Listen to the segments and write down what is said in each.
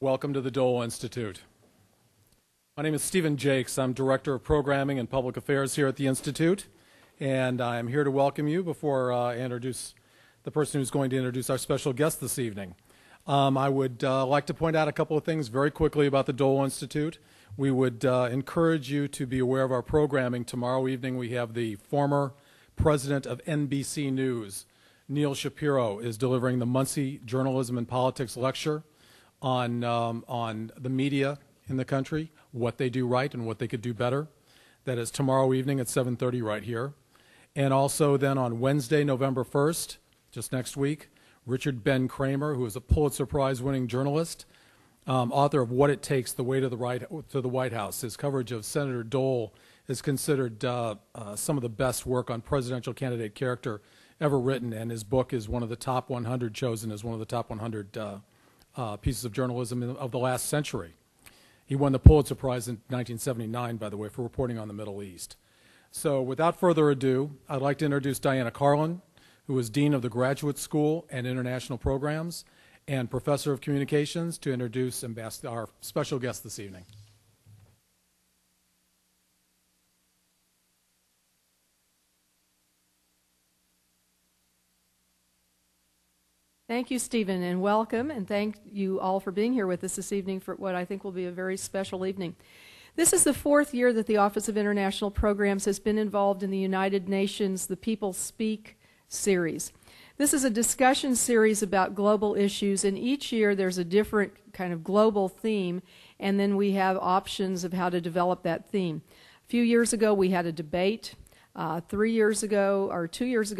Welcome to the Dole Institute. My name is Stephen Jakes. I'm Director of Programming and Public Affairs here at the Institute, and I'm here to welcome you before I introduce the person who's going to introduce our special guest this evening. I would like to point out a couple of things very quickly about the Dole Institute. We would encourage you to be aware of our programming. Tomorrow evening we have the former president of NBC News, Neil Shapiro, is delivering the Muncie Journalism and Politics Lecture on the media in the country, what they do right and what they could do better. That is tomorrow evening at 7:30 right here. And also then on Wednesday, November 1st, just next week, Richard Ben Kramer, who is a Pulitzer Prize-winning journalist, author of What It Takes, The Way to the White House. His coverage of Senator Dole is considered some of the best work on presidential candidate character ever written, and his book is one of the top 100, chosen as one of the top 100 pieces of journalism of the last century. He won the Pulitzer Prize in 1979, by the way, for reporting on the Middle East. So without further ado, I'd like to introduce Diana Carlin, who is Dean of the Graduate School and International Programs and Professor of Communications, to introduce our special guest this evening. Thank you, Stephen, and welcome, and thank you all for being here with us this evening for what I think will be a very special evening. This is the fourth year that the Office of International Programs has been involved in the United Nations The People Speak series. This is a discussion series about global issues, and each year there's a different kind of global theme, and then we have options of how to develop that theme. A few years ago we had a debate. 2 years ago,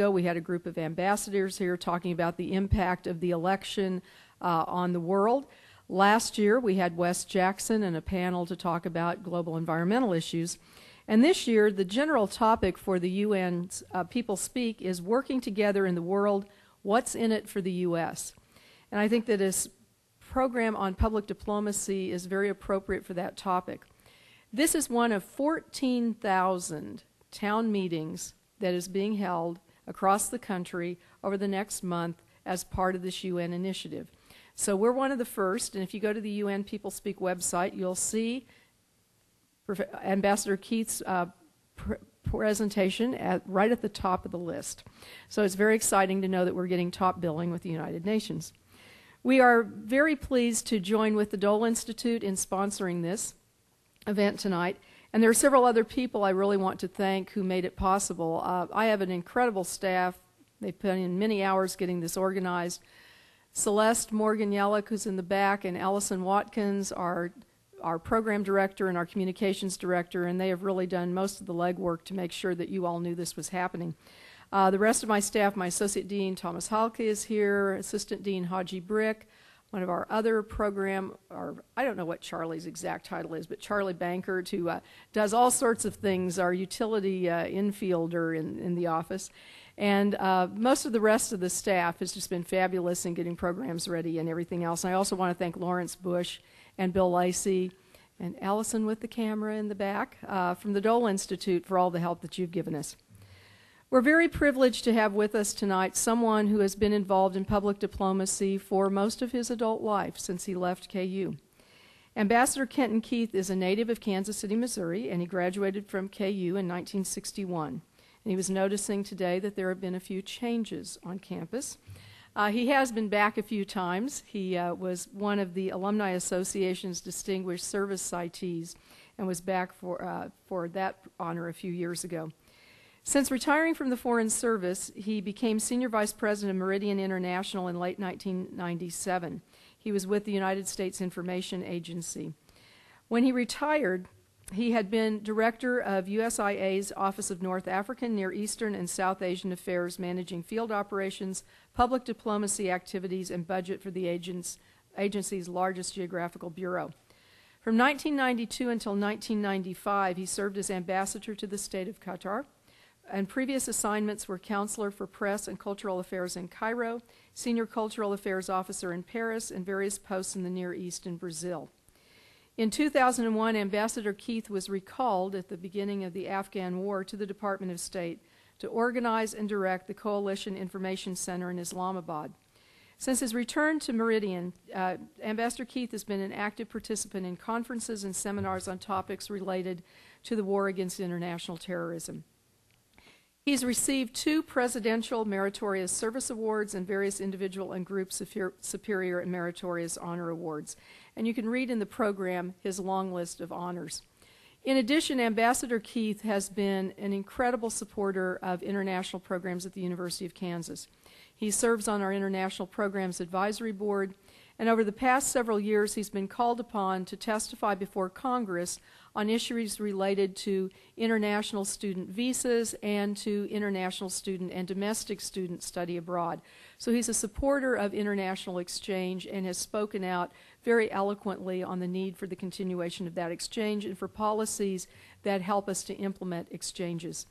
we had a group of ambassadors here talking about the impact of the election on the world. Last year, we had Wes Jackson and a panel to talk about global environmental issues. And this year, the general topic for the UN's People Speak is working together in the world, what's in it for the U.S.? And I think that this program on public diplomacy is very appropriate for that topic. This is one of 14,000 town meetings that is being held across the country over the next month as part of this UN initiative. So we're one of the first, and if you go to the UN People Speak website, you'll see Ambassador Keith's presentation right at the top of the list. So it's very exciting to know that we're getting top billing with the United Nations. We are very pleased to join with the Dole Institute in sponsoring this event tonight. And there are several other people I really want to thank who made it possible. I have an incredible staff. They put in many hours getting this organized. Celeste Morgan-Yellick, who's in the back, and Allison Watkins, our program director and our communications director, and they have really done most of the legwork to make sure that you all knew this was happening. The rest of my staff, my Associate Dean Thomas Halke is here, Assistant Dean Haji Brick, one of our other program, or I don't know what Charlie's exact title is, but Charlie Bankert, who does all sorts of things, our utility infielder in the office. And most of the rest of the staff has just been fabulous in getting programs ready and everything else. And I also want to thank Lawrence Bush and Bill Lacey and Allison with the camera in the back from the Dole Institute for all the help that you've given us. We're very privileged to have with us tonight someone who has been involved in public diplomacy for most of his adult life since he left KU. Ambassador Kenton Keith is a native of Kansas City, Missouri, and he graduated from KU in 1961. And he was noticing today that there have been a few changes on campus. He has been back a few times. He was one of the Alumni Association's Distinguished Service Citees and was back for that honor a few years ago. Since retiring from the Foreign Service, he became Senior Vice President of Meridian International in late 1997. He was with the United States Information Agency. When he retired, he had been Director of USIA's Office of North African, Near Eastern, and South Asian Affairs, managing field operations, public diplomacy activities, and budget for the agency's largest geographical bureau. From 1992 until 1995, he served as ambassador to the state of Qatar, and previous assignments were Counselor for Press and Cultural Affairs in Cairo, Senior Cultural Affairs Officer in Paris, and various posts in the Near East and Brazil. In 2001, Ambassador Keith was recalled at the beginning of the Afghan war to the Department of State to organize and direct the Coalition Information Center in Islamabad. Since his return to Meridian, Ambassador Keith has been an active participant in conferences and seminars on topics related to the war against international terrorism. He's received 2 Presidential Meritorious Service Awards and various individual and group superior and meritorious honor awards. And you can read in the program his long list of honors. In addition, Ambassador Keith has been an incredible supporter of international programs at the University of Kansas. He serves on our International Programs Advisory Board, and over the past several years he's been called upon to testify before Congress on issues related to international student visas and to international student and domestic student study abroad. So he's a supporter of international exchange and has spoken out very eloquently on the need for the continuation of that exchange and for policies that help us to implement exchanges.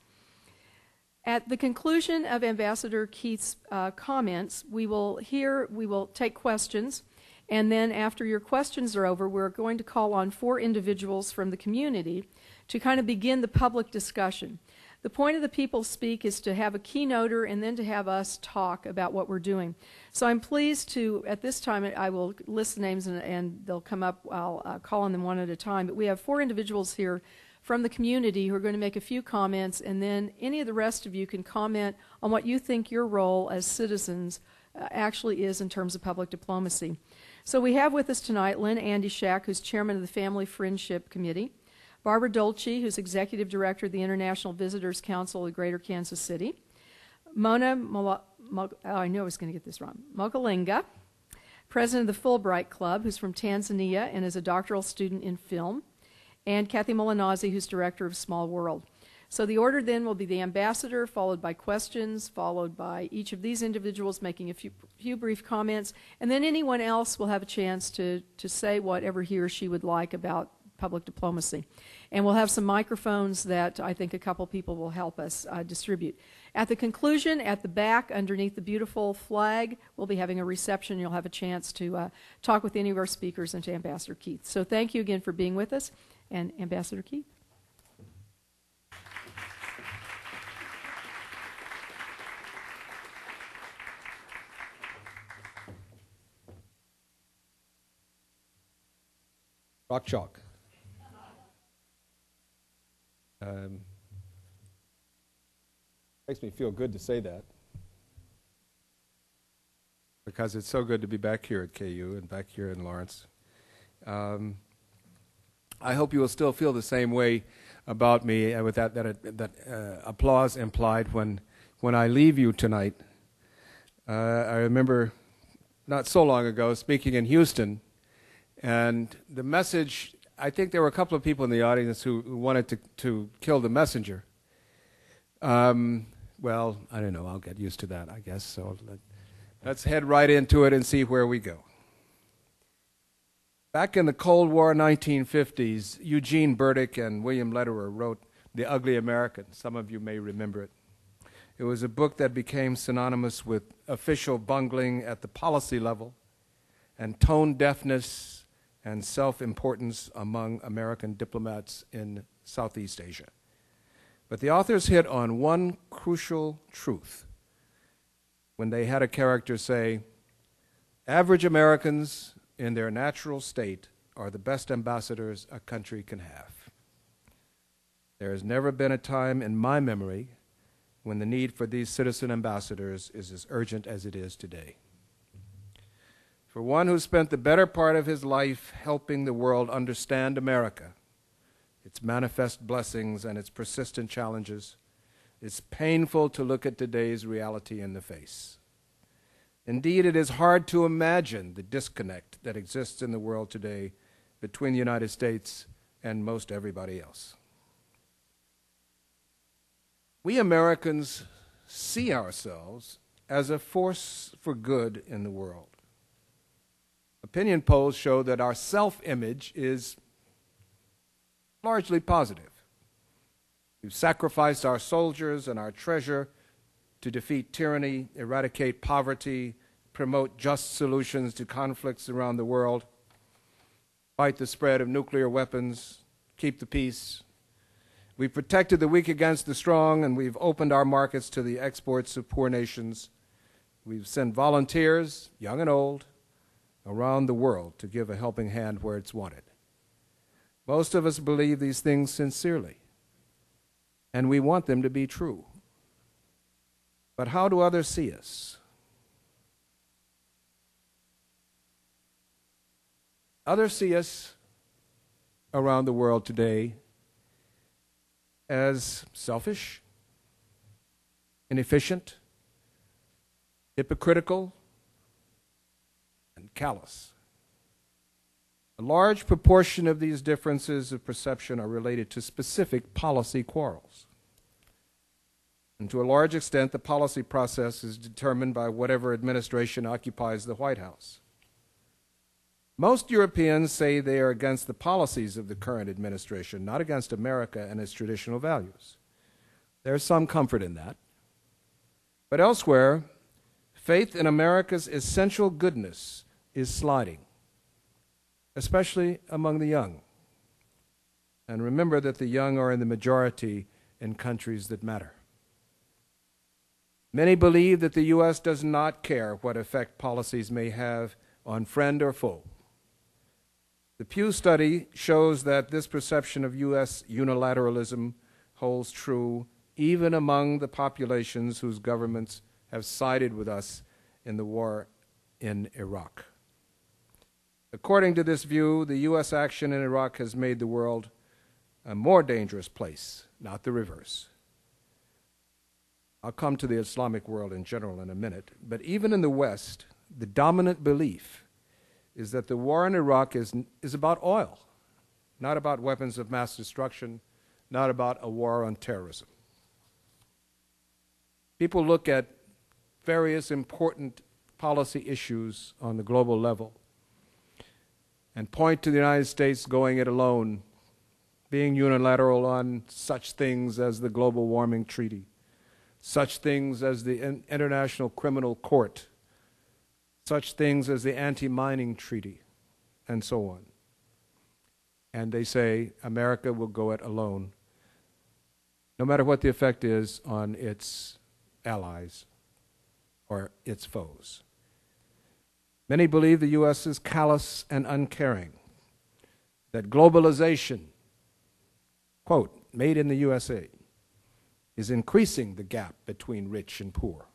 At the conclusion of Ambassador Keith's comments, we will take questions, and then after your questions are over, we're going to call on 4 individuals from the community to kind of begin the public discussion. The point of the People Speak is to have a keynoter and then to have us talk about what we're doing. So I'm pleased to, at this time, I will list the names and they'll come up. I'll call on them one at a time. But we have 4 individuals here from the community who are going to make a few comments, and then any of the rest of you can comment on what you think your role as citizens actually is in terms of public diplomacy. So we have with us tonight Lynn Andyshak, who's chairman of the Family Friendship Committee, Barbara Dolce, who's executive director of the International Visitors Council of Greater Kansas City, Mona Mokalinga, president of the Fulbright Club, who's from Tanzania and is a doctoral student in film, and Kathy Molinazzi, who's director of Small World. So the order then will be the ambassador, followed by questions, followed by each of these individuals making a few brief comments, and then anyone else will have a chance to say whatever he or she would like about public diplomacy. And we'll have some microphones that I think a couple people will help us distribute. At the conclusion, at the back, underneath the beautiful flag, we'll be having a reception. You'll have a chance to talk with any of our speakers and to Ambassador Keith. So thank you again for being with us. And Ambassador Keith. Rock chalk. Makes me feel good to say that, because it's so good to be back here at KU and back here in Lawrence. I hope you will still feel the same way about me with that applause implied when I leave you tonight. I remember not so long ago speaking in Houston, and the message, I think there were a couple of people in the audience who wanted to kill the messenger. Well, I don't know, I'll get used to that, I guess. So let's head right into it and see where we go. Back in the Cold War 1950s, Eugene Burdick and William Lederer wrote The Ugly American. Some of you may remember it. It was a book that became synonymous with official bungling at the policy level and tone deafness and self-importance among American diplomats in Southeast Asia. But the authors hit on one crucial truth when they had a character say, average Americans in their natural state are the best ambassadors a country can have. There has never been a time in my memory when the need for these citizen ambassadors is as urgent as it is today. For one who spent the better part of his life helping the world understand America, its manifest blessings and its persistent challenges, it's painful to look at today's reality in the face. Indeed, it is hard to imagine the disconnect that exists in the world today between the United States and most everybody else. We Americans see ourselves as a force for good in the world. Opinion polls show that our self-image is largely positive. We've sacrificed our soldiers and our treasure to defeat tyranny, eradicate poverty, promote just solutions to conflicts around the world, fight the spread of nuclear weapons, keep the peace. We've protected the weak against the strong, and we've opened our markets to the exports of poor nations, We've sent volunteers, young and old, around the world to give a helping hand where it's wanted. Most of us believe these things sincerely, and we want them to be true. But how do others see us? Others see us around the world today as selfish, inefficient, hypocritical, and callous. A large proportion of these differences of perception are related to specific policy quarrels. And to a large extent, the policy process is determined by whatever administration occupies the White House. Most Europeans say they are against the policies of the current administration, not against America and its traditional values. There's some comfort in that. But elsewhere, faith in America's essential goodness is sliding, especially among the young. And remember that the young are in the majority in countries that matter. Many believe that the U.S. does not care what effect policies may have on friend or foe. The Pew study shows that this perception of U.S. unilateralism holds true even among the populations whose governments have sided with us in the war in Iraq. According to this view, the U.S. action in Iraq has made the world a more dangerous place, not the reverse. I'll come to the Islamic world in general in a minute, but even in the West, the dominant belief is that the war in Iraq is about oil, not about weapons of mass destruction, not about a war on terrorism. People look at various important policy issues on the global level and point to the United States going it alone, being unilateral on such things as the Global Warming Treaty, such things as the International Criminal Court, such things as the Anti-Mining Treaty, and so on. And they say America will go it alone, no matter what the effect is on its allies or its foes. Many believe the U.S. is callous and uncaring, that globalization, quote, made in the USA, is increasing the gap between rich and poor.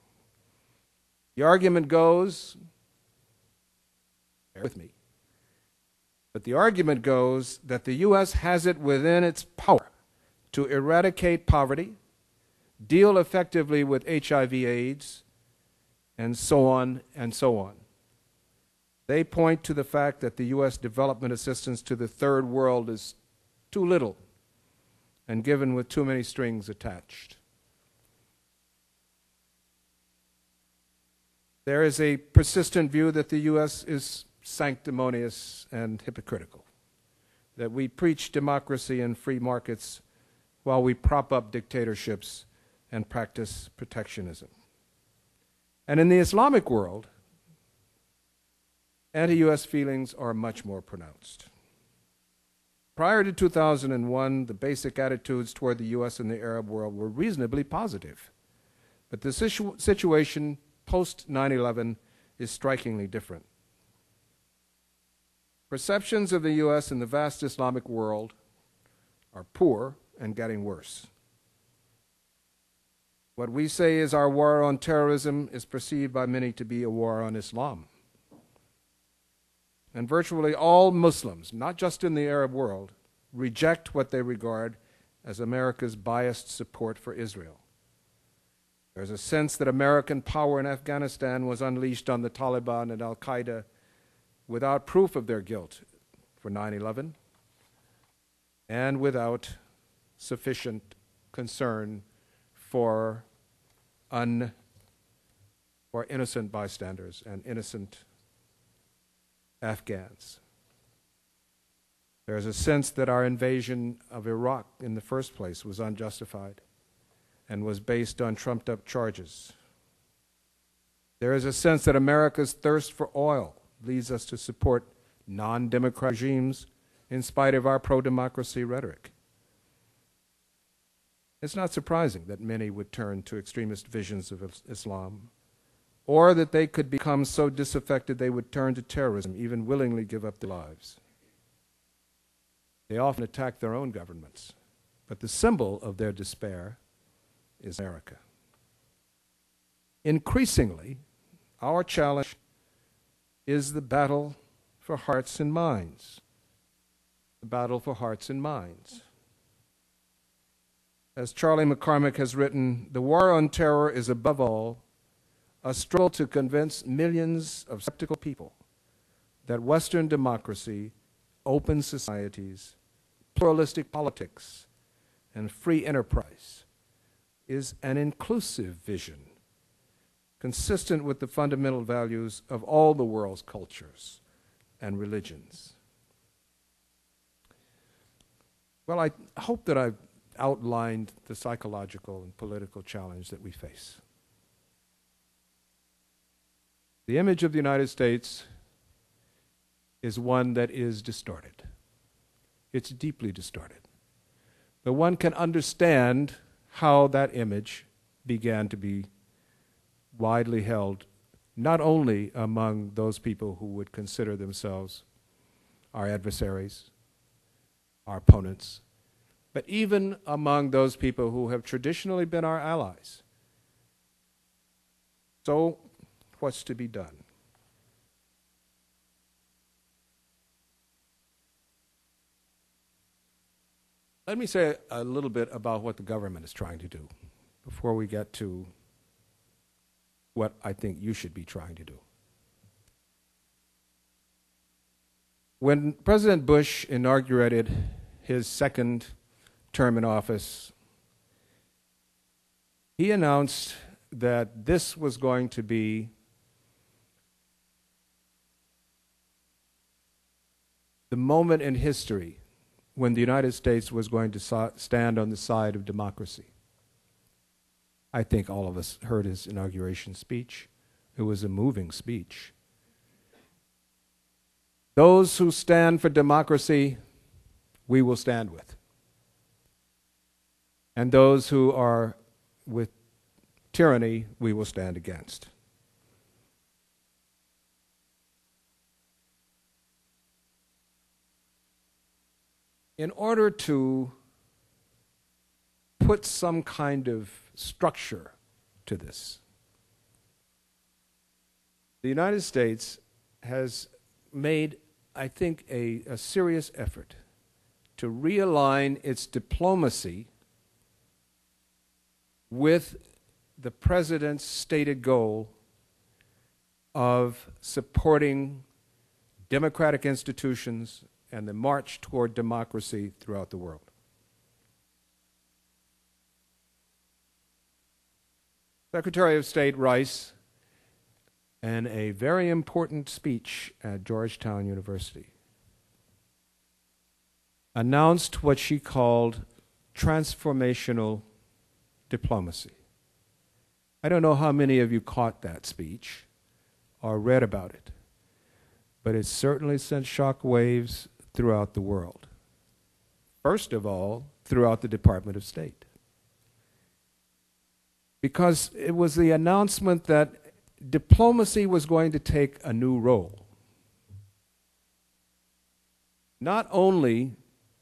The argument goes, bear with me, but the argument goes that the U.S. has it within its power to eradicate poverty, deal effectively with HIV/AIDS, and so on and so on. They point to the fact that the U.S. development assistance to the third world is too little and given with too many strings attached. There is a persistent view that the U.S. is sanctimonious and hypocritical, that we preach democracy and free markets while we prop up dictatorships and practice protectionism. And in the Islamic world, anti-U.S. feelings are much more pronounced. Prior to 2001, the basic attitudes toward the U.S. and the Arab world were reasonably positive. But the situation post 9/11 is strikingly different. Perceptions of the U.S. and the vast Islamic world are poor and getting worse. What we say is our war on terrorism is perceived by many to be a war on Islam. And virtually all Muslims, not just in the Arab world, reject what they regard as America's biased support for Israel. There's a sense that American power in Afghanistan was unleashed on the Taliban and al-Qaeda without proof of their guilt for 9/11 and without sufficient concern for innocent bystanders and innocent Afghans. There's a sense that our invasion of Iraq in the first place was unjustified and was based on trumped-up charges. There is a sense that America's thirst for oil leads us to support non-democratic regimes in spite of our pro-democracy rhetoric. It's not surprising that many would turn to extremist visions of Islam or that they could become so disaffected they would turn to terrorism, even willingly give up their lives. They often attack their own governments, but the symbol of their despair is America. Increasingly, our challenge is the battle for hearts and minds. The battle for hearts and minds. As Charlie McCormick has written, the war on terror is above all a struggle to convince millions of skeptical people that Western democracy, open societies, pluralistic politics, and free enterprise is an inclusive vision consistent with the fundamental values of all the world's cultures and religions. Well, I hope that I've outlined the psychological and political challenge that we face. The image of the United States is one that is distorted. It's deeply distorted. But one can understand how that image began to be widely held, not only among those people who would consider themselves our adversaries, our opponents, but even among those people who have traditionally been our allies. So, what's to be done? Let me say a little bit about what the government is trying to do before we get to what I think you should be trying to do. When President Bush inaugurated his second term in office, he announced that this was going to be the moment in history when the United States was going to stand on the side of democracy. I think all of us heard his inauguration speech. It was a moving speech. Those who stand for democracy, we will stand with. And those who are with tyranny, we will stand against. In order to put some kind of structure to this, the United States has made, I think, a serious effort to realign its diplomacy with the President's stated goal of supporting democratic institutions and the march toward democracy throughout the world. Secretary of State Rice, in a very important speech at Georgetown University, announced what she called transformational diplomacy. I don't know how many of you caught that speech or read about it, but it certainly sent shock waves throughout the world. First of all, throughout the Department of State. Because it was the announcement that diplomacy was going to take a new role. Not only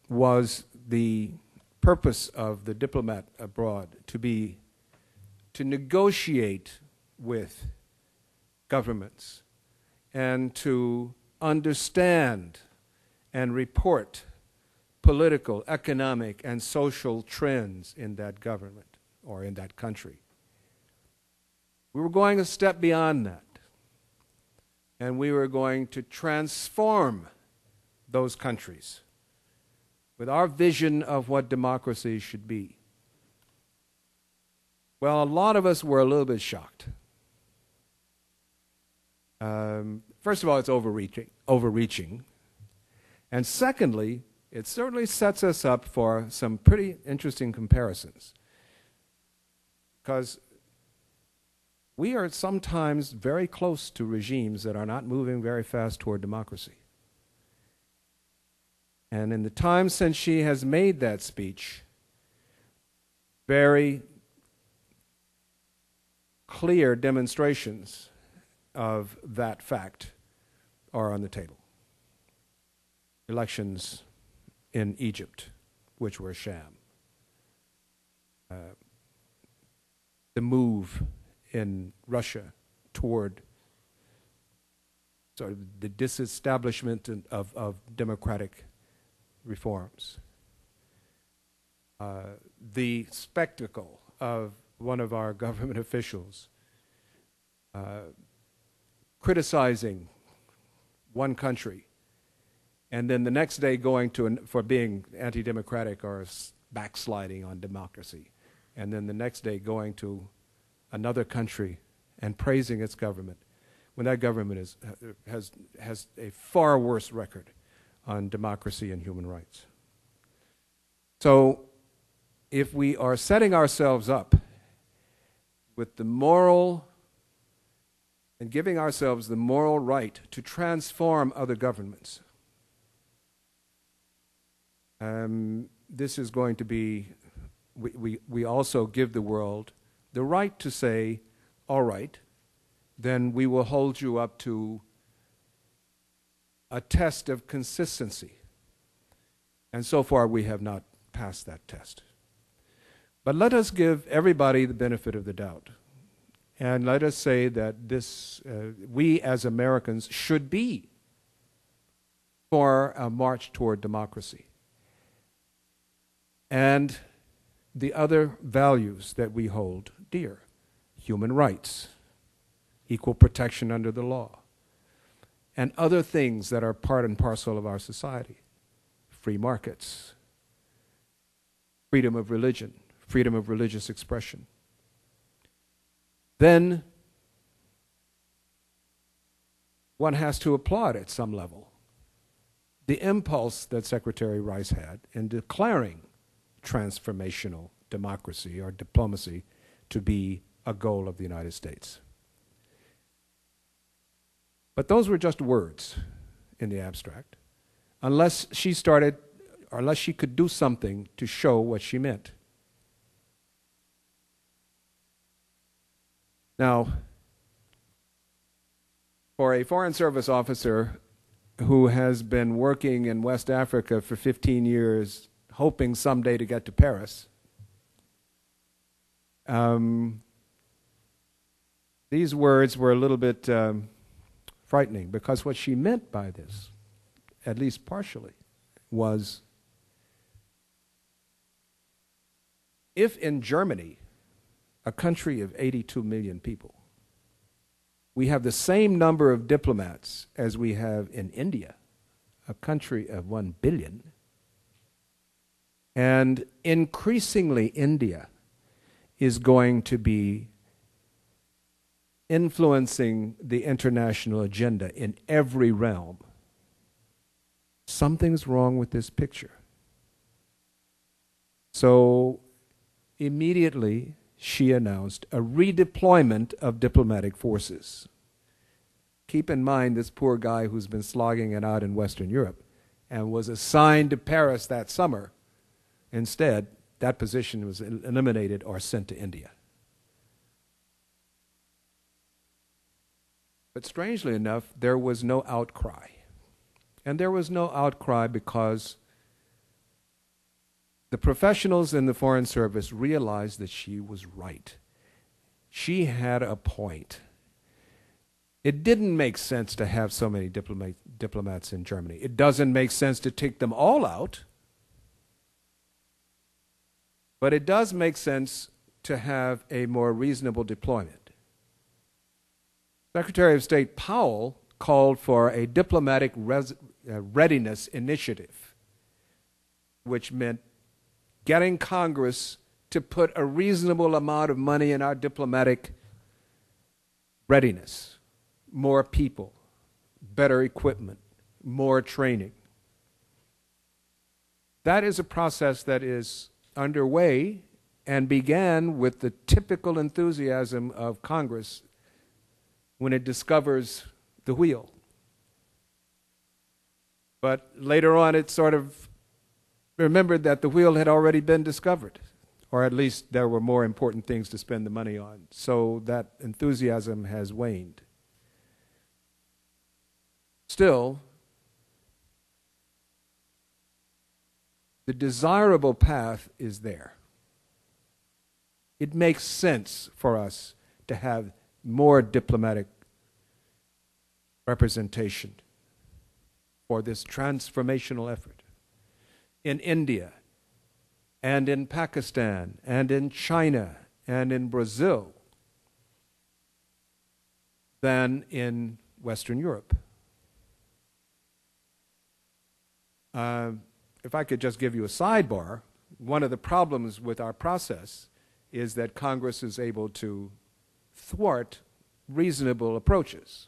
was the purpose of the diplomat abroad to negotiate with governments and to understand and report political, economic, and social trends in that government or in that country. We were going a step beyond that, and we were going to transform those countries with our vision of what democracy should be. Well, a lot of us were a little bit shocked. First of all, it's overreaching. And secondly, it certainly sets us up for some pretty interesting comparisons. Because we are sometimes very close to regimes that are not moving very fast toward democracy. And in the time since she has made that speech, very clear demonstrations of that fact are on the table. Elections in Egypt, which were a sham. The move in Russia toward sort of the disestablishment of democratic reforms. The spectacle of one of our government officials criticizing one country and then the next day going to for being anti-democratic or backsliding on democracy, and then the next day going to another country and praising its government, when that government has a far worse record on democracy and human rights. So if we are setting ourselves up with the moral and giving ourselves the moral right to transform other governments, this is going to be, we also give the world the right to say, all right, then we will hold you up to a test of consistency. And so far we have not passed that test. But let us give everybody the benefit of the doubt. And let us say that this, we as Americans should be for a march toward democracy. And the other values that we hold dear: human rights, equal protection under the law, and other things that are part and parcel of our society: free markets, freedom of religion, freedom of religious expression. Then one has to applaud at some level the impulse that Secretary Rice had in declaring transformational democracy or diplomacy to be a goal of the United States. But those were just words in the abstract, unless she started, or unless she could do something to show what she meant. Now, for a Foreign Service officer who has been working in West Africa for 15 years, hoping someday to get to Paris, these words were a little bit frightening, because what she meant by this, at least partially, was if in Germany, a country of 82 million people, we have the same number of diplomats as we have in India, a country of 1 billion, and increasingly India is going to be influencing the international agenda in every realm. Something's wrong with this picture. So immediately she announced a redeployment of diplomatic forces. Keep in mind this poor guy who's been slogging it out in Western Europe and was assigned to Paris that summer. Instead, that position was eliminated or sent to India. But strangely enough, there was no outcry. And there was no outcry because the professionals in the Foreign Service realized that she was right. She had a point. It didn't make sense to have so many diplomats in Germany. It doesn't make sense to take them all out. But it does make sense to have a more reasonable deployment. Secretary of State Powell called for a diplomatic readiness initiative, which meant getting Congress to put a reasonable amount of money in our diplomatic readiness. More people, better equipment, more training. That is a process that is underway and began with the typical enthusiasm of Congress when it discovers the wheel. But later on it sort of remembered that the wheel had already been discovered, or at least there were more important things to spend the money on. So that enthusiasm has waned. Still, the desirable path is there. It makes sense for us to have more diplomatic representation for this transformational effort in India and in Pakistan and in China and in Brazil than in Western Europe. If I could just give you a sidebar, one of the problems with our process is that Congress is able to thwart reasonable approaches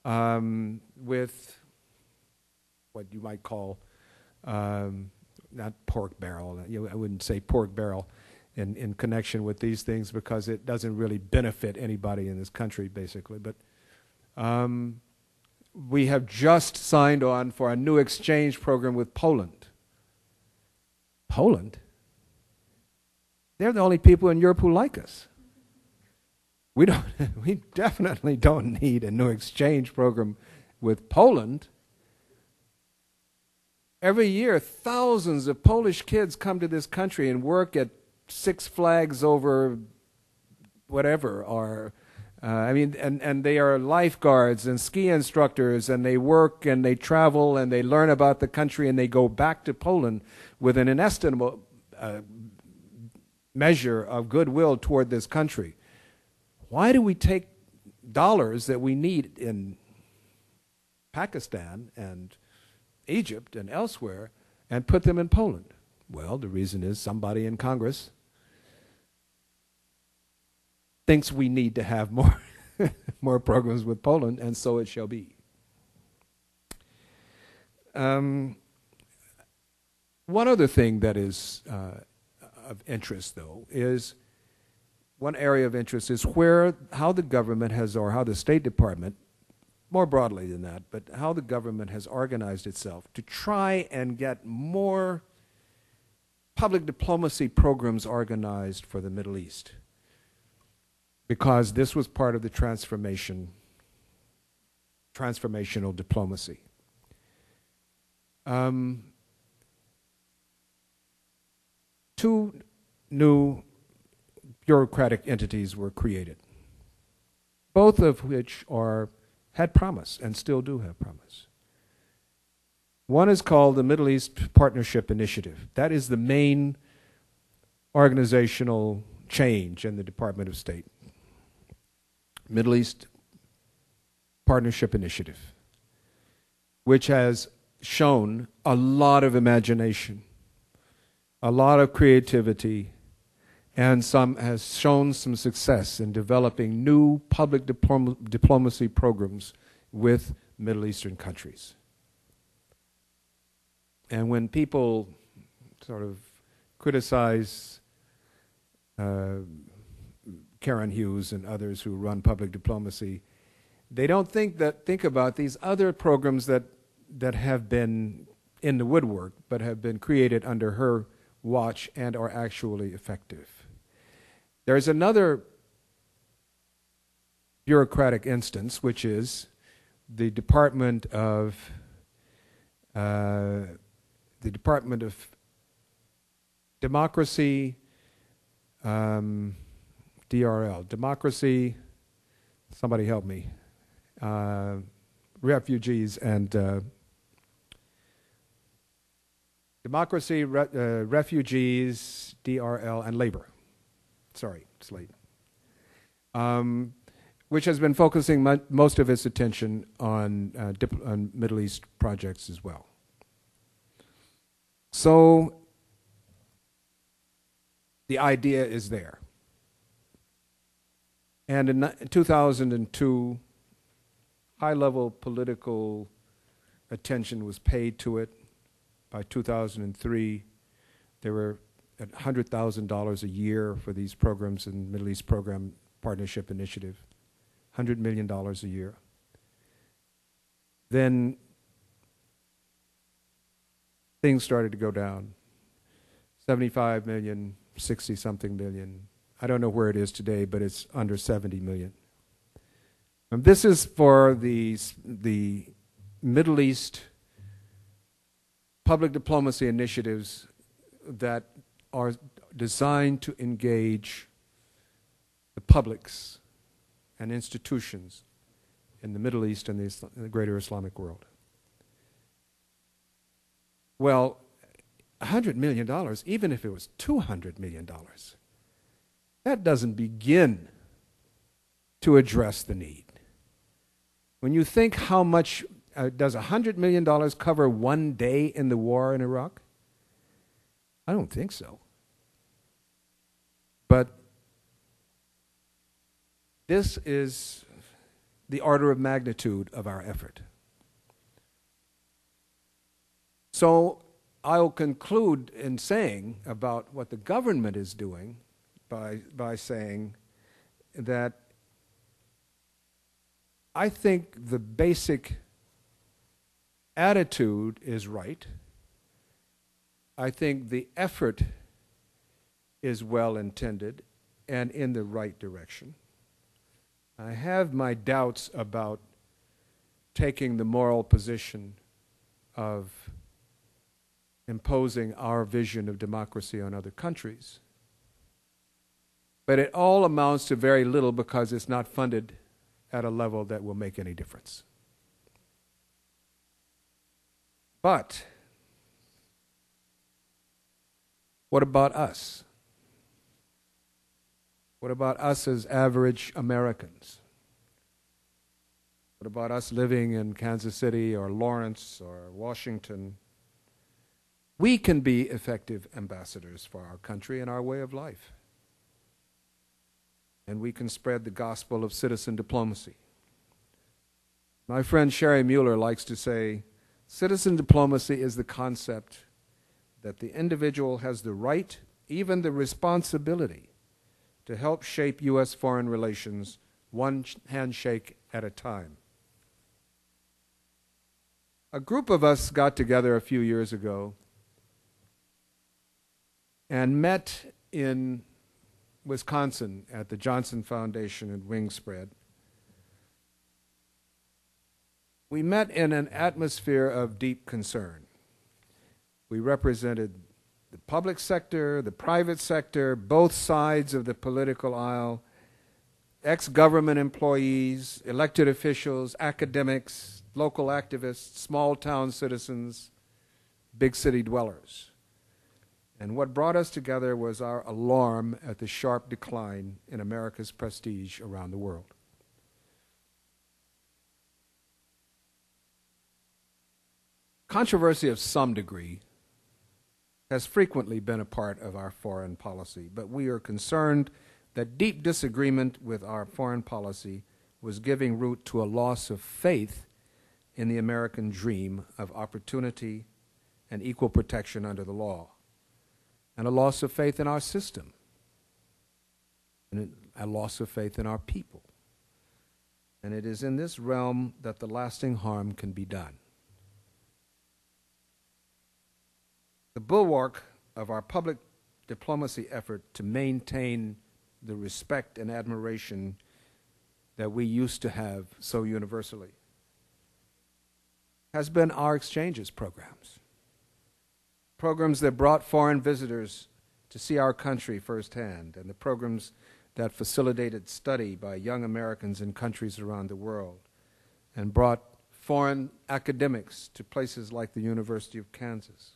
with what you might call, not pork barrel, I wouldn't say pork barrel in connection with these things because it doesn't really benefit anybody in this country, basically. But we have just signed on for a new exchange program with Poland. Poland? They're the only people in Europe who like us. We definitely don't need a new exchange program with Poland. Every year, thousands of Polish kids come to this country and work at Six Flags over whatever, or and they are lifeguards and ski instructors, and they work and they travel and they learn about the country, and they go back to Poland with an inestimable measure of goodwill toward this country. Why do we take dollars that we need in Pakistan and Egypt and elsewhere and put them in Poland? Well, the reason is somebody in Congress thinks we need to have more more programs with Poland, and so it shall be. One other thing that is of interest, though, is one area of interest is how the government has, or how the State Department, more broadly than that, but how the government has organized itself to try and get more public diplomacy programs organized for the Middle East. Because this was part of the transformational diplomacy. Two new bureaucratic entities were created, both of which had promise and still do have promise. One is called the Middle East Partnership Initiative. That is the main organizational change in the Department of State. Middle East Partnership Initiative, which has shown a lot of imagination, a lot of creativity, and has shown some success in developing new public diplomacy programs with Middle Eastern countries. And when people sort of criticize Karen Hughes and others who run public diplomacy, they don't think about these other programs that have been in the woodwork but have been created under her watch and are actually effective. There's another bureaucratic instance, which is the Department of Democracy, DRL, Democracy, somebody help me, Refugees and Democracy, Refugees, DRL, and Labor. Sorry, it's late. Which has been focusing most of its attention on Middle East projects as well. So the idea is there. And in 2002, high-level political attention was paid to it. By 2003, there were $100,000 a year for these programs in Middle East Program Partnership Initiative, $100 million a year. Then things started to go down, 75 million, 60-something million. I don't know where it is today, but it's under 70 million. And this is for the Middle East public diplomacy initiatives that are designed to engage the publics and institutions in the Middle East and the greater Islamic world. Well, $100 million, even if it was $200 million, that doesn't begin to address the need. When you think how much, does $100 million cover one day in the war in Iraq? I don't think so. But this is the order of magnitude of our effort. So I'll conclude in saying about what the government is doing by saying that I think the basic attitude is right. I think the effort is well intended and in the right direction. I have my doubts about taking the moral position of imposing our vision of democracy on other countries. But it all amounts to very little because it's not funded at a level that will make any difference. But what about us? What about us as average Americans? What about us living in Kansas City or Lawrence or Washington? We can be effective ambassadors for our country and our way of life. And we can spread the gospel of citizen diplomacy. My friend Sherry Mueller likes to say, citizen diplomacy is the concept that the individual has the right, even the responsibility, to help shape U.S. foreign relations one handshake at a time. A group of us got together a few years ago and met in Wisconsin at the Johnson Foundation in Wingspread. We met in an atmosphere of deep concern. We represented the public sector, the private sector, both sides of the political aisle, ex-government employees, elected officials, academics, local activists, small-town citizens, big city dwellers. And what brought us together was our alarm at the sharp decline in America's prestige around the world. Controversy of some degree has frequently been a part of our foreign policy, but we are concerned that deep disagreement with our foreign policy was giving root to a loss of faith in the American dream of opportunity and equal protection under the law, and a loss of faith in our system, and a loss of faith in our people. And it is in this realm that the lasting harm can be done. The bulwark of our public diplomacy effort to maintain the respect and admiration that we used to have so universally has been our exchanges programs. Programs that brought foreign visitors to see our country firsthand, and the programs that facilitated study by young Americans in countries around the world, and brought foreign academics to places like the University of Kansas.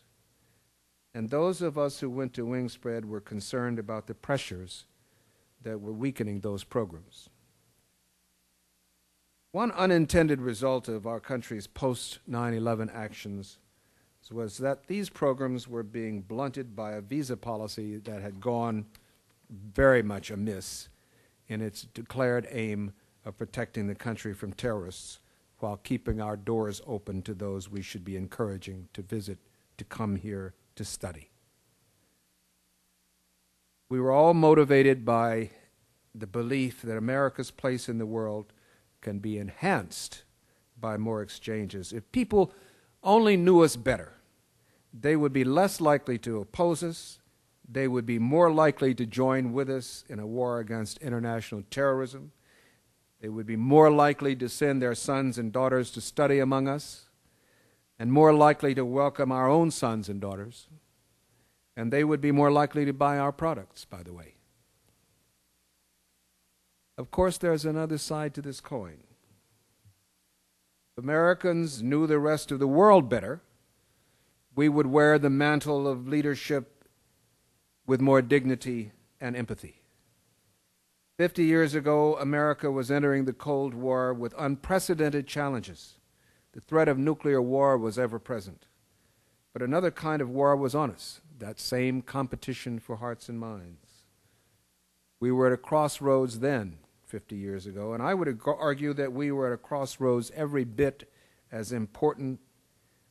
And those of us who went to Wingspread were concerned about the pressures that were weakening those programs. One unintended result of our country's post-9/11 actions was that these programs were being blunted by a visa policy that had gone very much amiss in its declared aim of protecting the country from terrorists while keeping our doors open to those we should be encouraging to visit, to come here, to study. We were all motivated by the belief that America's place in the world can be enhanced by more exchanges. If people only knew us better, they would be less likely to oppose us, they would be more likely to join with us in a war against international terrorism, they would be more likely to send their sons and daughters to study among us, and more likely to welcome our own sons and daughters, and they would be more likely to buy our products, by the way. Of course, there's another side to this coin. If Americans knew the rest of the world better, we would wear the mantle of leadership with more dignity and empathy. 50 years ago, America was entering the Cold War with unprecedented challenges. The threat of nuclear war was ever present. But another kind of war was on us, that same competition for hearts and minds. We were at a crossroads then, 50 years ago, and I would argue that we were at a crossroads every bit as important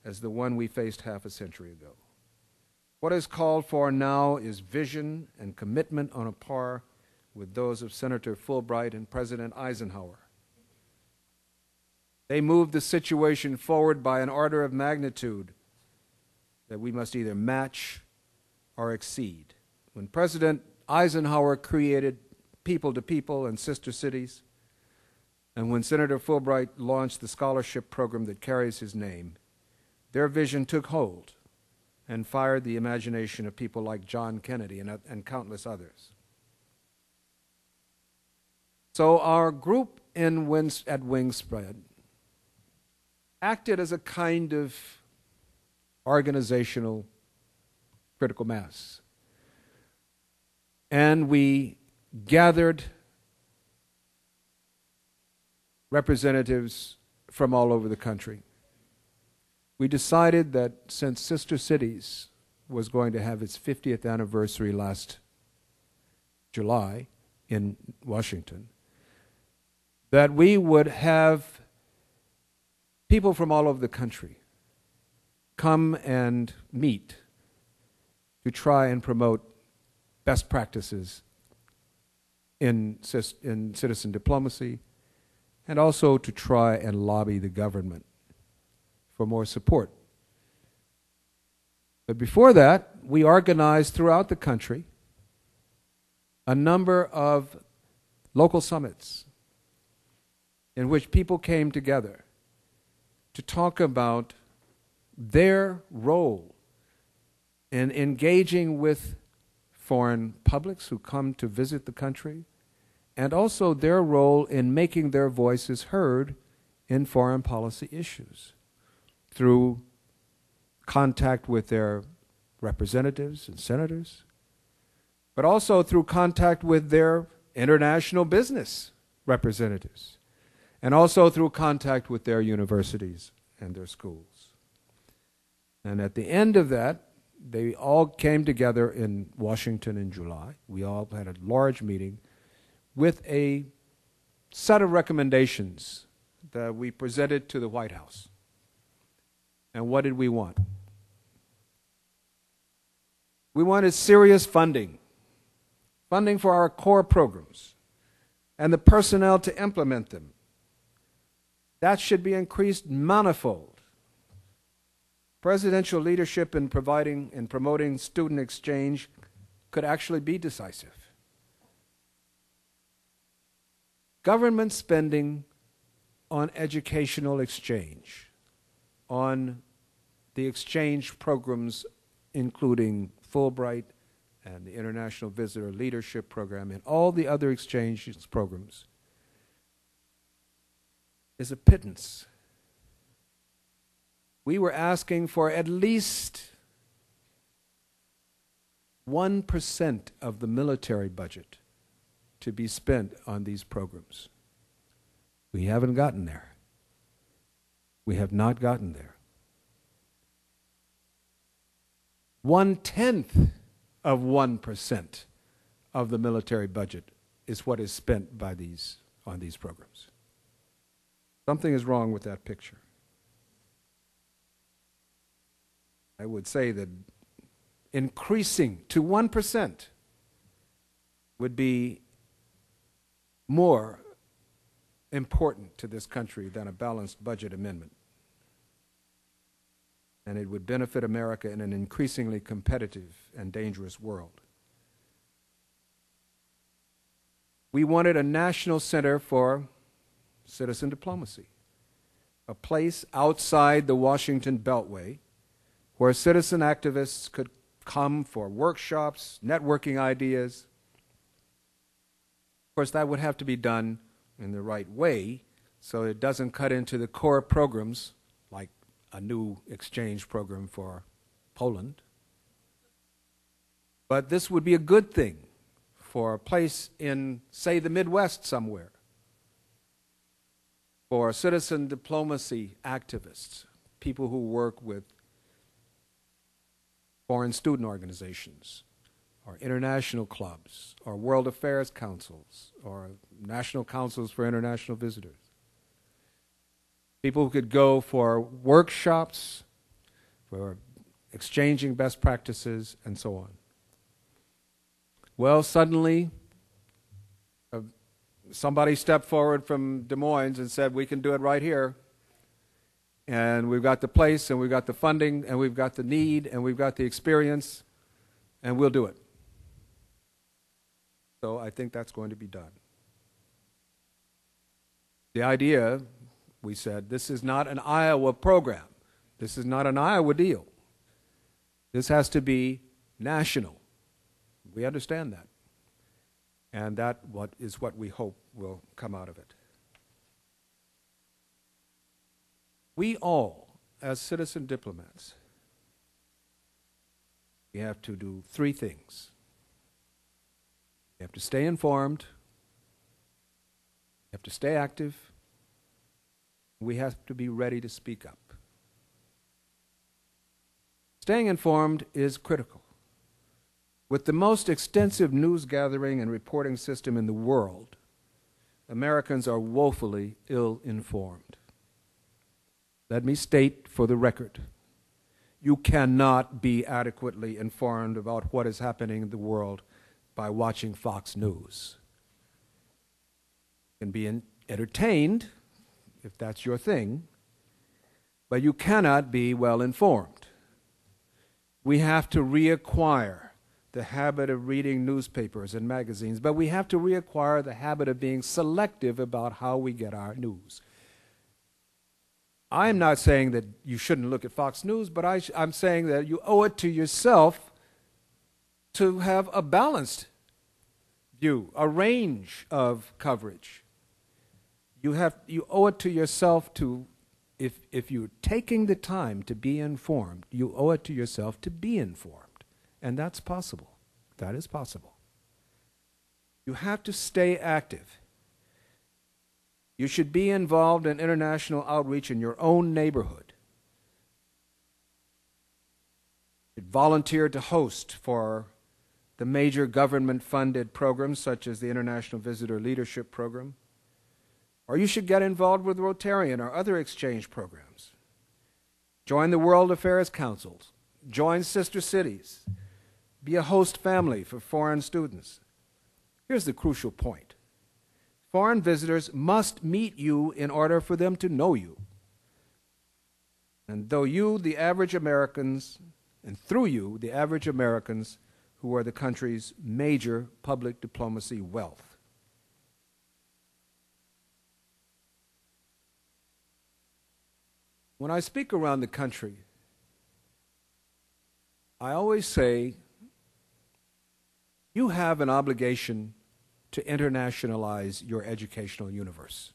as the one we faced half a century ago. What is called for now is vision and commitment on a par with those of Senator Fulbright and President Eisenhower. They moved the situation forward by an order of magnitude that we must either match or exceed. When President Eisenhower created People to People and Sister Cities, and when Senator Fulbright launched the scholarship program that carries his name, their vision took hold and fired the imagination of people like John Kennedy and countless others. So our group at Wingspread acted as a kind of organizational critical mass. And we gathered representatives from all over the country. We decided that since Sister Cities was going to have its 50th anniversary last July in Washington, that we would have people from all over the country come and meet to try and promote best practices in citizen diplomacy, and also to try and lobby the government for more support. But before that, we organized throughout the country a number of local summits in which people came together to talk about their role in engaging with foreign publics who come to visit the country, and also their role in making their voices heard in foreign policy issues through contact with their representatives and senators, but also through contact with their international business representatives, and also through contact with their universities and their schools. And at the end of that, they all came together in Washington in July. We all had a large meeting with a set of recommendations that we presented to the White House. And what did we want? We wanted serious funding for our core programs, and the personnel to implement them. That should be increased manifold. Presidential leadership in promoting student exchange could actually be decisive. Government spending on educational exchange, on the exchange programs including Fulbright and the International Visitor Leadership Program and all the other exchange programs, is a pittance. We were asking for at least 1% of the military budget to be spent on these programs. We haven't gotten there. We have not gotten there. 1/10 of 1% of the military budget is what is spent on these programs. Something is wrong with that picture. I would say that increasing to 1% would be more important to this country than a balanced budget amendment. And it would benefit America in an increasingly competitive and dangerous world. We wanted a national center for citizen diplomacy, a place outside the Washington Beltway where citizen activists could come for workshops, networking ideas. Of course, that would have to be done in the right way so it doesn't cut into the core programs like a new exchange program for Poland. But this would be a good thing for a place in, say, the Midwest somewhere, for citizen diplomacy activists, people who work with foreign student organizations, or international clubs, or world affairs councils, or national councils for international visitors. People who could go for workshops, for exchanging best practices, and so on. Well, suddenly, somebody stepped forward from Des Moines and said, we can do it right here. And we've got the place, and we've got the funding, and we've got the need, and we've got the experience, and we'll do it. So I think that's going to be done. The idea, we said, this is not an Iowa program. This is not an Iowa deal. This has to be national. We understand that. And that is what we hope will come out of it. We all, as citizen diplomats, we have to do three things. We have to stay informed, we have to stay active, we have to be ready to speak up. Staying informed is critical. With the most extensive news gathering and reporting system in the world, Americans are woefully ill-informed. Let me state for the record, you cannot be adequately informed about what is happening in the world by watching Fox News. You can be entertained, if that's your thing, but you cannot be well informed. We have to reacquire the habit of reading newspapers and magazines, but we have to reacquire the habit of being selective about how we get our news. I'm not saying that you shouldn't look at Fox News, but I'm saying that you owe it to yourself to have a balanced view, a range of coverage. You owe it to yourself to, if you're taking the time to be informed, you owe it to yourself to be informed. And that's possible. That is possible. You have to stay active. You should be involved in international outreach in your own neighborhood. You should volunteer to host for the major government-funded programs such as the International Visitor Leadership Program. Or you should get involved with Rotarian or other exchange programs. Join the World Affairs Councils. Join sister cities. Be a host family for foreign students. Here's the crucial point. Foreign visitors must meet you in order for them to know you. And though you, the average Americans, and through you, the average Americans, who are the country's major public diplomacy wealth. When I speak around the country, I always say, you have an obligation to internationalize your educational universe.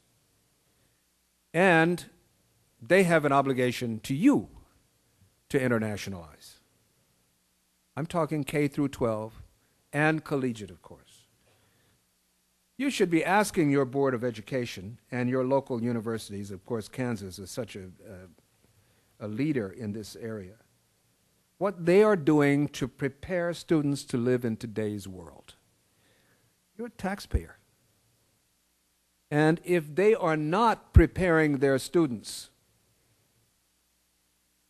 And they have an obligation to you to internationalize. I'm talking K through 12 and collegiate, of course. You should be asking your Board of Education and your local universities, of course Kansas is such a leader in this area, what they are doing to prepare students to live in today's world. You're a taxpayer. And if they are not preparing their students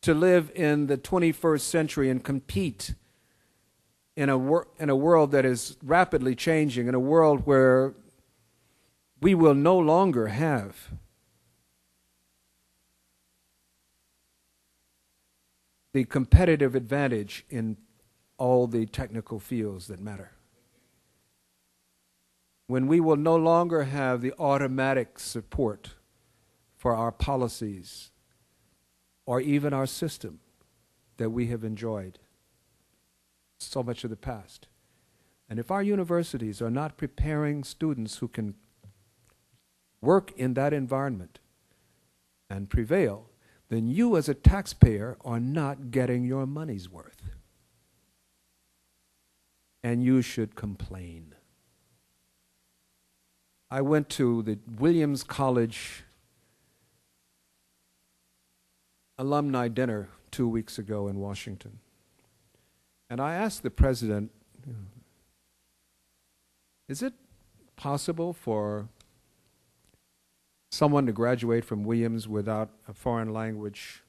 to live in the 21st century and compete in a world that is rapidly changing, in a world where we will no longer have the competitive advantage in all the technical fields that matter. When we will no longer have the automatic support for our policies or even our system that we have enjoyed so much of the past. And if our universities are not preparing students who can work in that environment and prevail, then you as a taxpayer are not getting your money's worth. And you should complain. I went to the Williams College alumni dinner 2 weeks ago in Washington. And I asked the president, is it possible for someone to graduate from Williams without a foreign language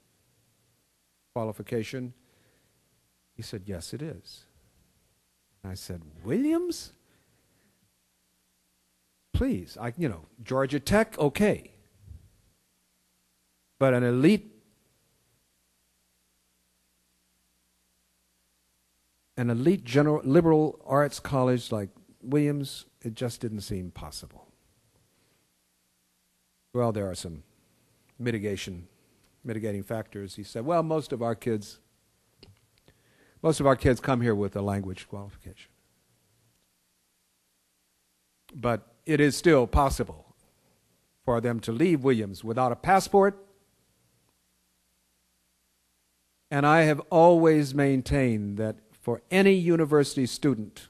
qualification? He said, yes, it is. I said, Williams? Please, Georgia Tech, okay. But an elite general liberal arts college like Williams, it just didn't seem possible. Well, there are some mitigating factors. He said, well, most of our kids come here with a language qualification. But it is still possible for them to leave Williams without a passport. And I have always maintained that for any university student,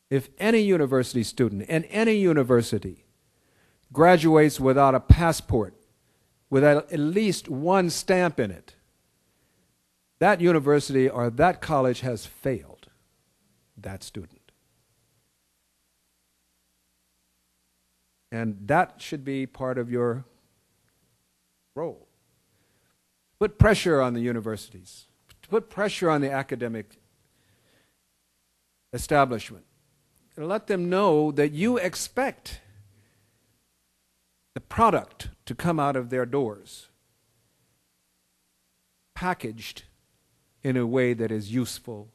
if any university student in any university graduates without a passport, without at least one stamp in it, that university or that college has failed that student. And that should be part of your role. Put pressure on the universities. Put pressure on the academic establishment. And let them know that you expect the product to come out of their doors packaged in a way that is useful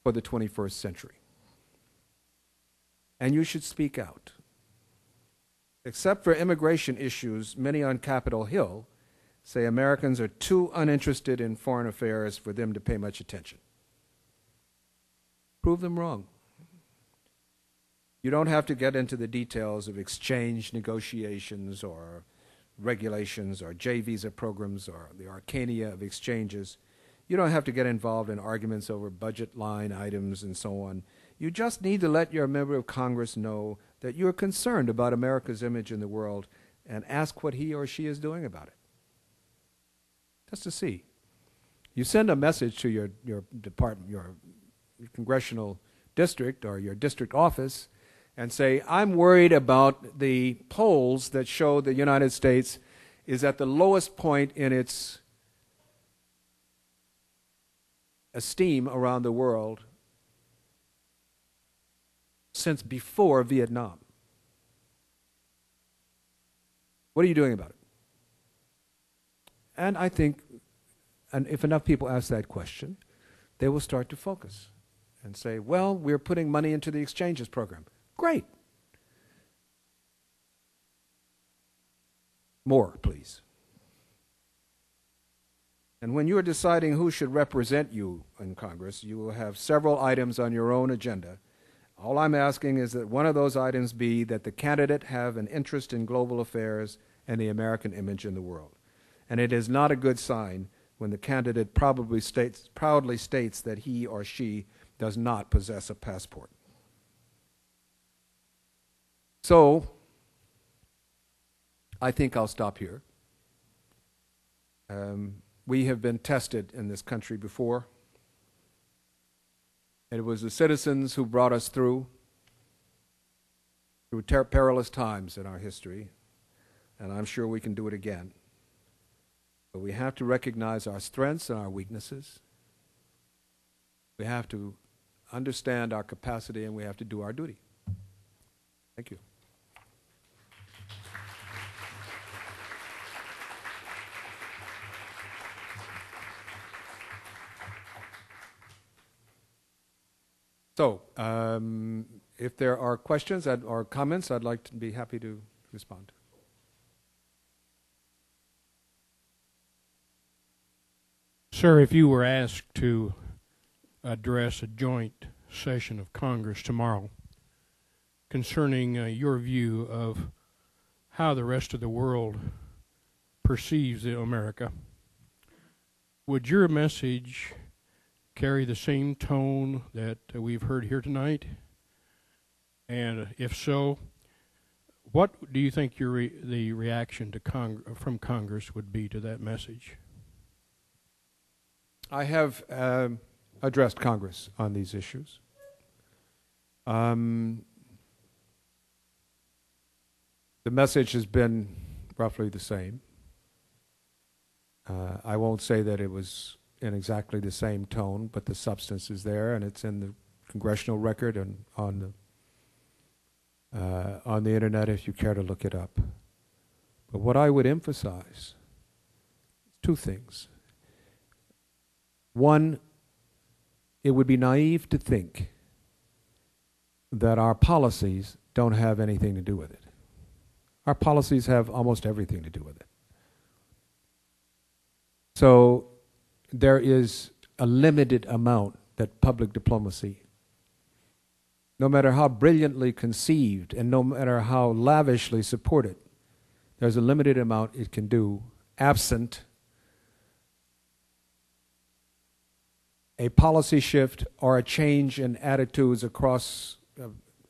for the 21st century. And you should speak out. Except for immigration issues, many on Capitol Hill say Americans are too uninterested in foreign affairs for them to pay much attention. Prove them wrong. You don't have to get into the details of exchange negotiations or regulations or J visa programs or the arcana of exchanges. You don't have to get involved in arguments over budget line items and so on. You just need to let your member of Congress know that you're concerned about America's image in the world and ask what he or she is doing about it. Just to see. You send a message to your department, your congressional district or your district office and say, I'm worried about the polls that show the United States is at the lowest point in its esteem around the world since before Vietnam. What are you doing about it? And I think, and if enough people ask that question, they will start to focus and say, well, we're putting money into the exchanges program. Great. More, please. And when you're deciding who should represent you in Congress, you will have several items on your own agenda. All I'm asking is that one of those items be that the candidate have an interest in global affairs and the American image in the world. And it is not a good sign when the candidate proudly states that he or she does not possess a passport. So, I think I'll stop here. We have been tested in this country before. It was the citizens who brought us through perilous times in our history, and I'm sure we can do it again. But we have to recognize our strengths and our weaknesses. We have to understand our capacity, and we have to do our duty. Thank you. So, if there are questions or comments, I'd like to be happy to respond. Sir, if you were asked to address a joint session of Congress tomorrow concerning your view of how the rest of the world perceives America, would your message carry the same tone that we've heard here tonight? And if so, what do you think the reaction to from Congress would be to that message? I have addressed Congress on these issues. The message has been roughly the same. I won't say that it was in exactly the same tone, but the substance is there, and it's in the congressional record and on the internet if you care to look it up. But what I would emphasize, two things. One, it would be naive to think that our policies don't have anything to do with it. Our policies have almost everything to do with it. So there is a limited amount that public diplomacy, no matter how brilliantly conceived and no matter how lavishly supported, there's a limited amount it can do absent a policy shift or a change in attitudes across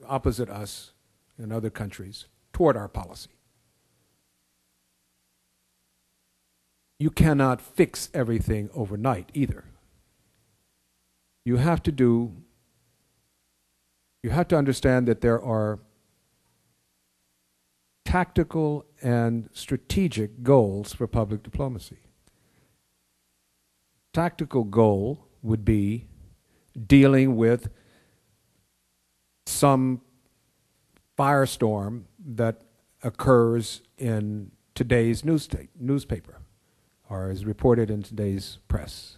opposite us in other countries toward our policy. You cannot fix everything overnight either. You have to understand that there are tactical and strategic goals for public diplomacy. Tactical goal would be dealing with some firestorm that occurs in today's newspaper or is reported in today's press.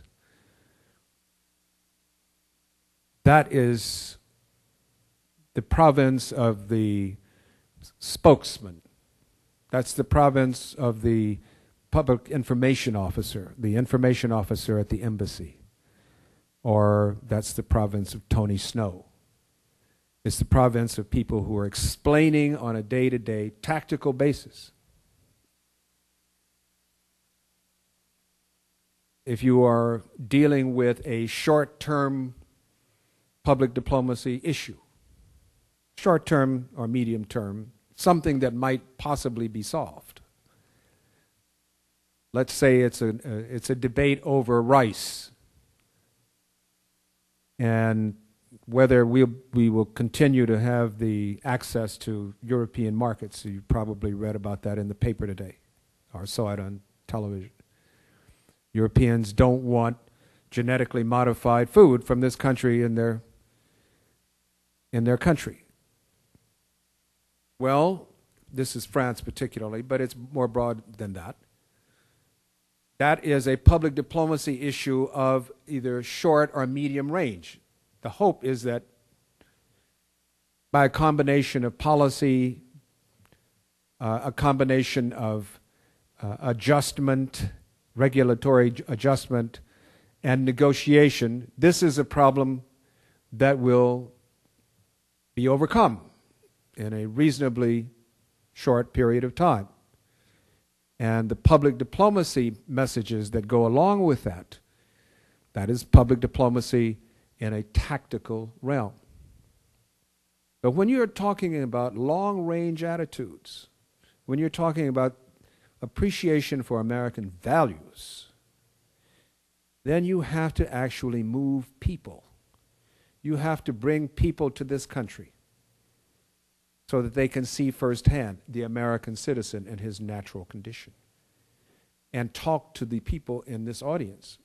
That is the province of the spokesman. That's the province of the public information officer, the information officer at the embassy. Or that's the province of Tony Snow. It's the province of people who are explaining on a day-to-day tactical basis. If you are dealing with a short-term public diplomacy issue, short-term or medium-term, something that might possibly be solved. Let's say it's a debate over rice and whether we will continue to have the access to European markets. You probably read about that in the paper today or saw it on television. Europeans don't want genetically modified food from this country in their country. Well, this is France particularly, but it's more broad than that. That is a public diplomacy issue of either short or medium range. The hope is that by a combination of policy, a combination of adjustment, regulatory adjustment, and negotiation, this is a problem that will be overcome in a reasonably short period of time. And the public diplomacy messages that go along with that, that is public diplomacy in a tactical realm. But when you're talking about long-range attitudes, when you're talking about appreciation for American values, then you have to actually move people. You have to bring people to this country so that they can see firsthand the American citizen and his natural condition, and talk to the people in this audience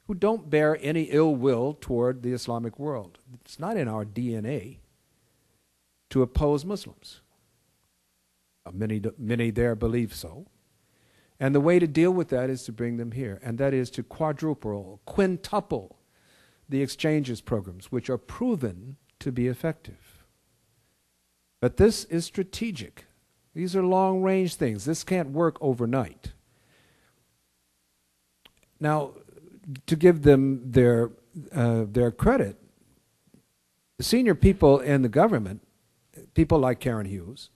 who don't bear any ill will toward the Islamic world. It's not in our DNA to oppose Muslims. Many there believe so. And the way to deal with that is to bring them here, and that is to quadruple, quintuple the exchanges programs, which are proven to be effective. But this is strategic. These are long-range things. This can't work overnight. Now, to give them their credit, senior people in the government, people like Karen Hughes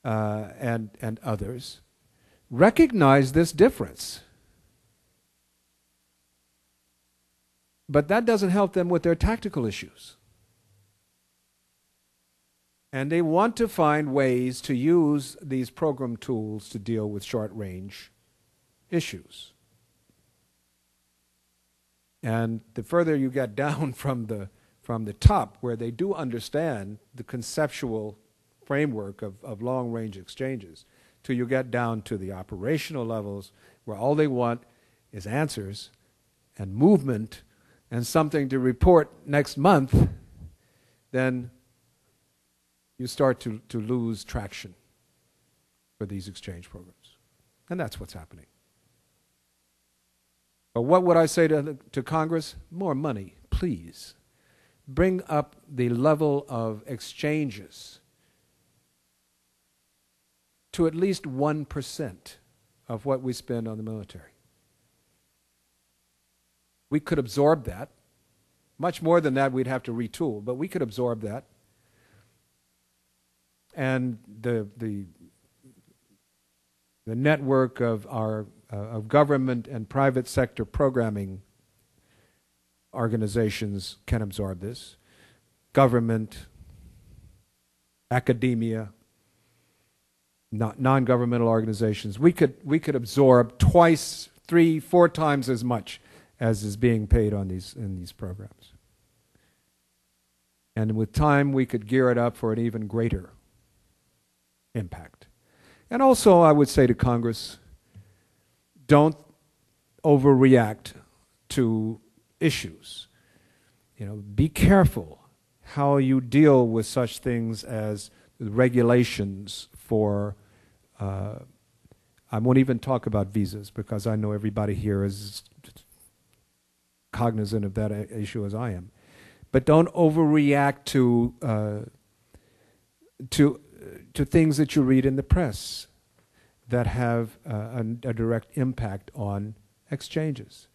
and others, recognize this difference. But that doesn't help them with their tactical issues. And they want to find ways to use these program tools to deal with short-range issues. And the further you get down from the top, where they do understand the conceptual framework of long-range exchanges, till you get down to the operational levels, where all they want is answers and movement and something to report next month, then you start to lose traction for these exchange programs. And that's what's happening. But what would I say to Congress? More money, please. Bring up the level of exchanges to at least 1% of what we spend on the military. We could absorb that. Much more than that, we'd have to retool, but we could absorb that. And the network of our of government and private sector programming organizations can absorb this. Government, academia, non-governmental organizations. We could absorb twice, 3, 4 times as much as is being paid on in these programs. And with time, we could gear it up for an even greater impact. And also, I would say to Congress, don't overreact to issues. Be careful how you deal with such things as regulations for, I won't even talk about visas, because I know everybody here is cognizant of that issue as I am. But don't overreact to things that you read in the press that have a direct impact on exchanges.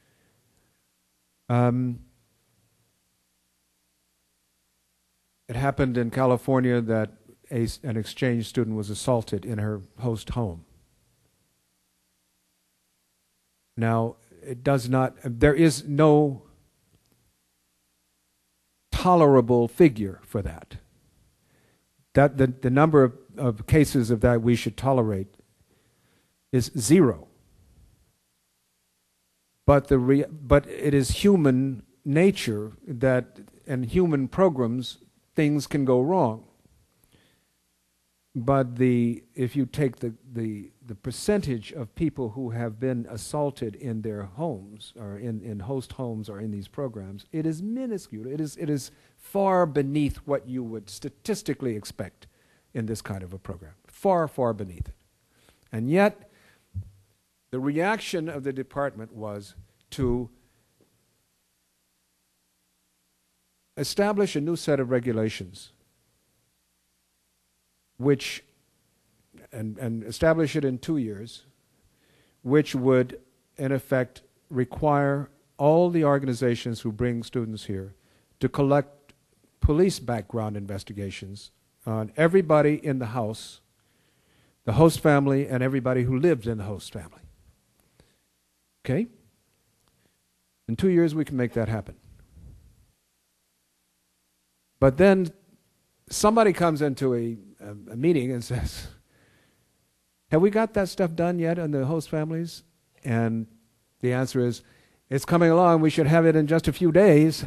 It happened in California that an exchange student was assaulted in her host home. Now, there is no tolerable figure for that. The number of cases of that we should tolerate is 0. But it is human nature that in human programs things can go wrong. But if you take the percentage of people who have been assaulted in their homes or in host homes or in these programs, it is minuscule. It is far beneath what you would statistically expect in this kind of a program. Far, far beneath it. And yet, the reaction of the department was to establish a new set of regulations and establish it in 2 years, which would, in effect, require all the organizations who bring students here to collect police background investigations on everybody in the house, the host family, and everybody who lived in the host family. Okay? In 2 years, we can make that happen. But then somebody comes into a meeting and says, have we got that stuff done yet on the host families? And the answer is, it's coming along. We should have it in just a few days.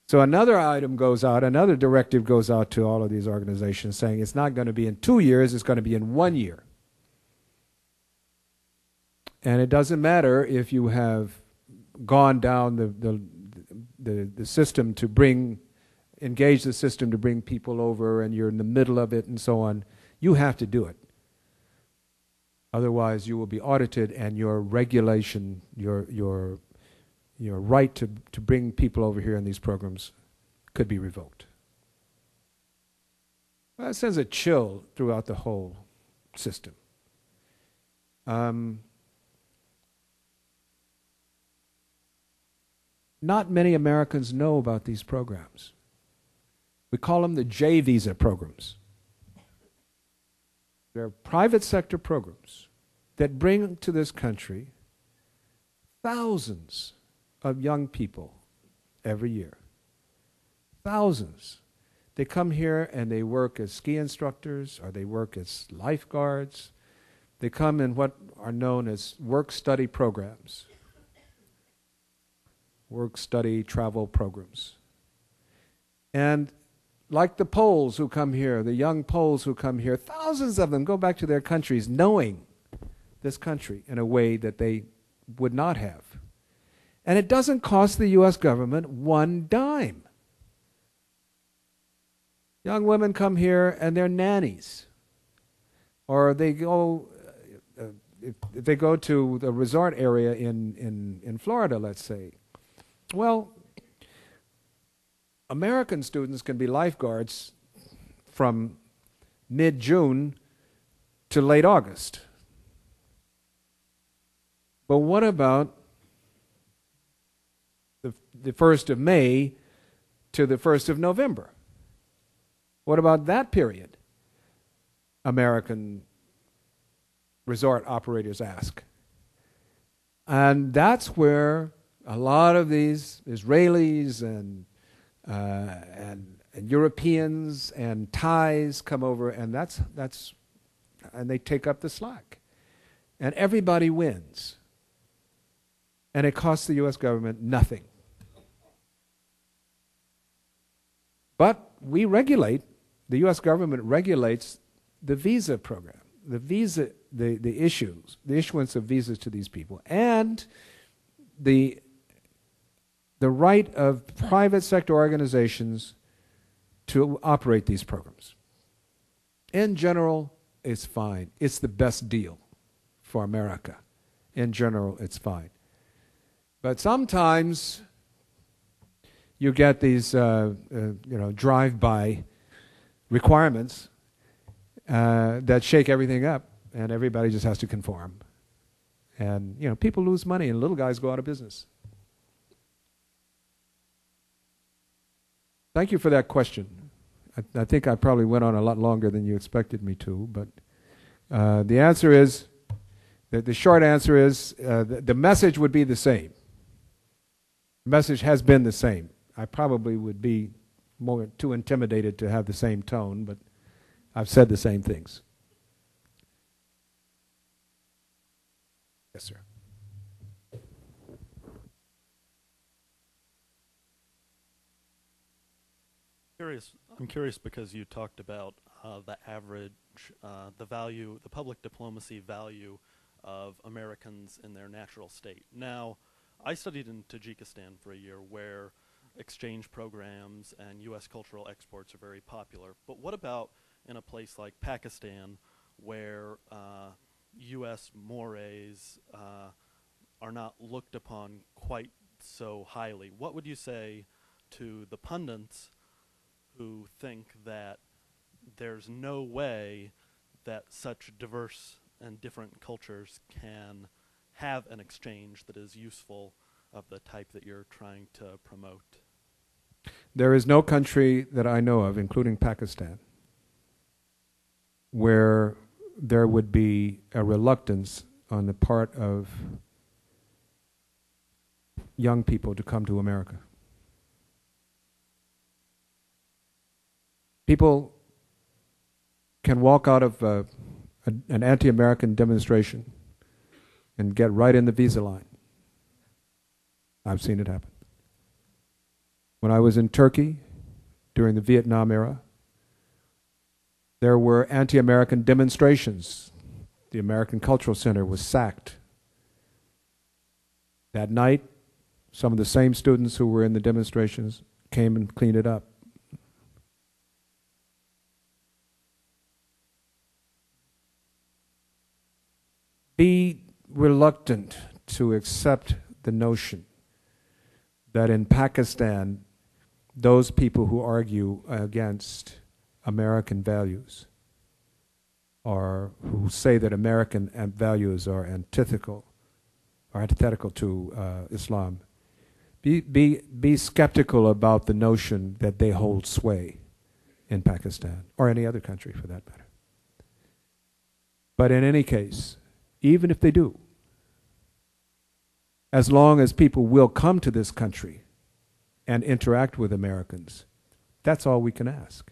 So another item goes out, another directive goes out to all of these organizations saying it's not going to be in 2 years, it's going to be in 1 year. And it doesn't matter if you have gone down the system to engage the system to bring people over and you're in the middle of it and so on. You have to do it. Otherwise, you will be audited and your regulation, your right to bring people over here in these programs could be revoked. Well, that sends a chill throughout the whole system. Not many Americans know about these programs. We call them the J visa programs. They're private sector programs that bring to this country thousands of young people every year. Thousands. They come here and they work as ski instructors or they work as lifeguards. They come in what are known as work-study programs. Work-study travel programs. And like the Poles who come here, the young Poles who come here, thousands of them go back to their countries knowing this country in a way that they would not have. And it doesn't cost the U.S. government one dime. Young women come here and they're nannies. Or they go, if they go to the resort area in Florida, let's say. Well, American students can be lifeguards from mid-June to late August. But what about the 1st of May to the 1st of November? What about that period? American resort operators ask. And that's where a lot of these Israelis and Europeans and Thais come over, and and they take up the slack. And everybody wins. And it costs the U.S. government nothing. But we regulate, the U.S. government regulates the visa program, the issuance of visas to these people, and the right of private sector organizations to operate these programs. In general, it's fine. It's the best deal for America. In general, it's fine. But sometimes you get these, drive-by requirements that shake everything up, and everybody just has to conform. And people lose money, and little guys go out of business. Thank you for that question. I think I probably went on a lot longer than you expected me to, but the answer is, the short answer is, the message would be the same. The message has been the same. I probably would be too intimidated to have the same tone, but I've said the same things. Yes, sir. I'm curious because you talked about the average, the value, the public diplomacy value of Americans in their natural state. Now, I studied in Tajikistan for a year where exchange programs and U.S. cultural exports are very popular. But what about in a place like Pakistan where U.S. mores are not looked upon quite so highly? What would you say to the pundits who think that there's no way that such diverse and different cultures can have an exchange that is useful of the type that you're trying to promote? There is no country that I know of, including Pakistan, where there would be a reluctance on the part of young people to come to America. People can walk out of an anti-American demonstration and get right in the visa line. I've seen it happen. When I was in Turkey during the Vietnam era, there were anti-American demonstrations. The American Cultural Center was sacked. That night, some of the same students who were in the demonstrations came and cleaned it up. Be reluctant to accept the notion that in Pakistan, those people who argue against American values or who say that American values are antithetical to Islam, Be skeptical about the notion that they hold sway in Pakistan, or any other country for that matter. But in any case, even if they do, as long as people will come to this country and interact with Americans, that's all we can ask.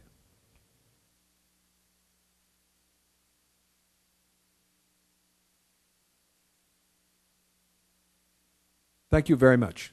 Thank you very much.